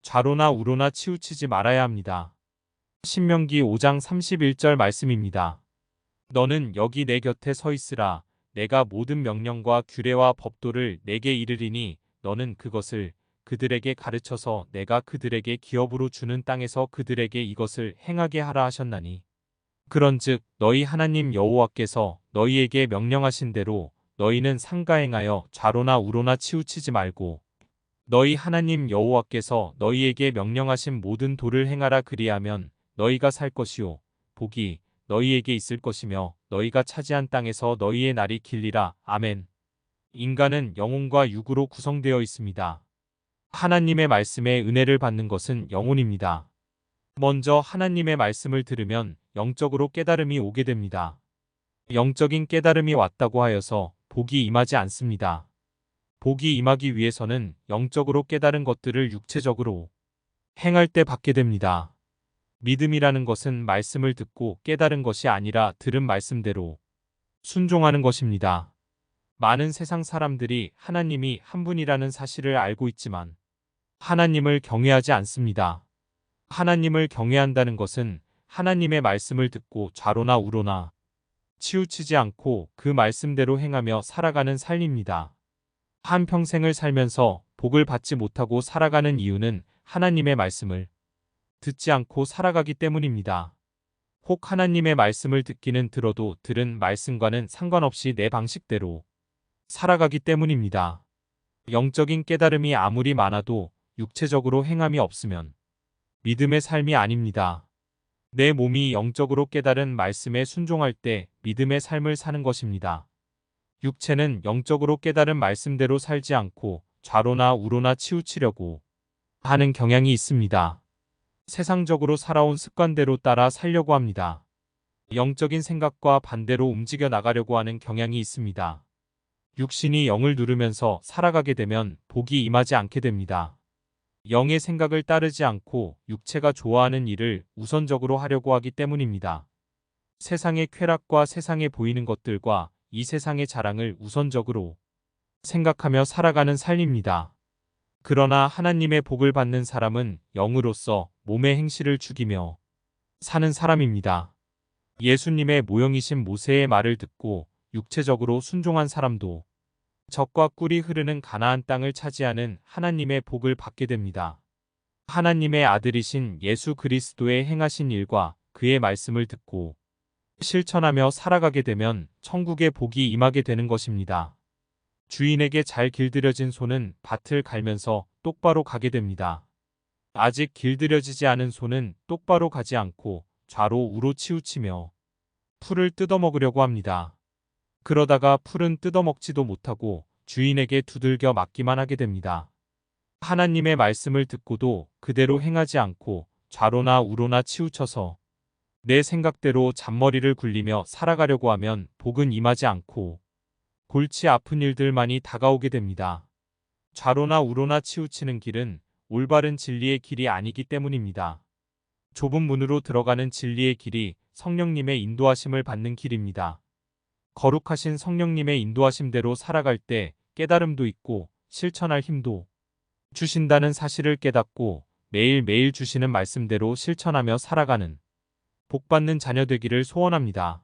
좌로나 우로나 치우치지 말아야 합니다. 신명기 5장 31절 말씀입니다. 너는 여기 내 곁에 서 있으라. 내가 모든 명령과 규례와 법도를 내게 이르리니 너는 그것을 그들에게 가르쳐서 내가 그들에게 기업으로 주는 땅에서 그들에게 이것을 행하게 하라 하셨나니. 그런즉 너희 하나님 여호와께서 너희에게 명령하신 대로 너희는 상가행하여 좌로나 우로나 치우치지 말고 너희 하나님 여호와께서 너희에게 명령하신 모든 도를 행하라. 그리하면 너희가 살 것이요 복이 너희에게 있을 것이며 너희가 차지한 땅에서 너희의 날이 길리라. 아멘. 인간은 영혼과 육으로 구성되어 있습니다. 하나님의 말씀에 은혜를 받는 것은 영혼입니다. 먼저 하나님의 말씀을 들으면 영적으로 깨달음이 오게 됩니다. 영적인 깨달음이 왔다고 하여서 복이 임하지 않습니다. 복이 임하기 위해서는 영적으로 깨달은 것들을 육체적으로 행할 때 받게 됩니다. 믿음이라는 것은 말씀을 듣고 깨달은 것이 아니라 들은 말씀대로 순종하는 것입니다. 많은 세상 사람들이 하나님이 한 분이라는 사실을 알고 있지만 하나님을 경외하지 않습니다. 하나님을 경외한다는 것은 하나님의 말씀을 듣고 좌로나 우로나 치우치지 않고 그 말씀대로 행하며 살아가는 삶입니다. 한평생을 살면서 복을 받지 못하고 살아가는 이유는 하나님의 말씀을 듣지 않고 살아가기 때문입니다. 혹 하나님의 말씀을 듣기는 들어도 들은 말씀과는 상관없이 내 방식대로 살아가기 때문입니다. 영적인 깨달음이 아무리 많아도 육체적으로 행함이 없으면 믿음의 삶이 아닙니다. 내 몸이 영적으로 깨달은 말씀에 순종할 때 믿음의 삶을 사는 것입니다. 육체는 영적으로 깨달은 말씀대로 살지 않고 좌로나 우로나 치우치려고 하는 경향이 있습니다. 세상적으로 살아온 습관대로 따라 살려고 합니다. 영적인 생각과 반대로 움직여 나가려고 하는 경향이 있습니다. 육신이 영을 누르면서 살아가게 되면 복이 임하지 않게 됩니다. 영의 생각을 따르지 않고 육체가 좋아하는 일을 우선적으로 하려고 하기 때문입니다. 세상의 쾌락과 세상에 보이는 것들과 이 세상의 자랑을 우선적으로 생각하며 살아가는 삶입니다. 그러나 하나님의 복을 받는 사람은 영으로서 몸의 행실을 죽이며 사는 사람입니다. 예수님의 모형이신 모세의 말을 듣고 육체적으로 순종한 사람도 젖과 꿀이 흐르는 가나안 땅을 차지하는 하나님의 복을 받게 됩니다. 하나님의 아들이신 예수 그리스도의 행하신 일과 그의 말씀을 듣고 실천하며 살아가게 되면 천국의 복이 임하게 되는 것입니다. 주인에게 잘 길들여진 소는 밭을 갈면서 똑바로 가게 됩니다. 아직 길들여지지 않은 소는 똑바로 가지 않고 좌로 우로 치우치며 풀을 뜯어먹으려고 합니다. 그러다가 풀은 뜯어먹지도 못하고 주인에게 두들겨 맞기만 하게 됩니다. 하나님의 말씀을 듣고도 그대로 행하지 않고 좌로나 우로나 치우쳐서 내 생각대로 잔머리를 굴리며 살아가려고 하면 복은 임하지 않고 골치 아픈 일들만이 다가오게 됩니다. 좌로나 우로나 치우치는 길은 올바른 진리의 길이 아니기 때문입니다. 좁은 문으로 들어가는 진리의 길이 성령님의 인도하심을 받는 길입니다. 거룩하신 성령님의 인도하심대로 살아갈 때 깨달음도 있고 실천할 힘도 주신다는 사실을 깨닫고 매일매일 주시는 말씀대로 실천하며 살아가는 복받는 자녀 되기를 소원합니다.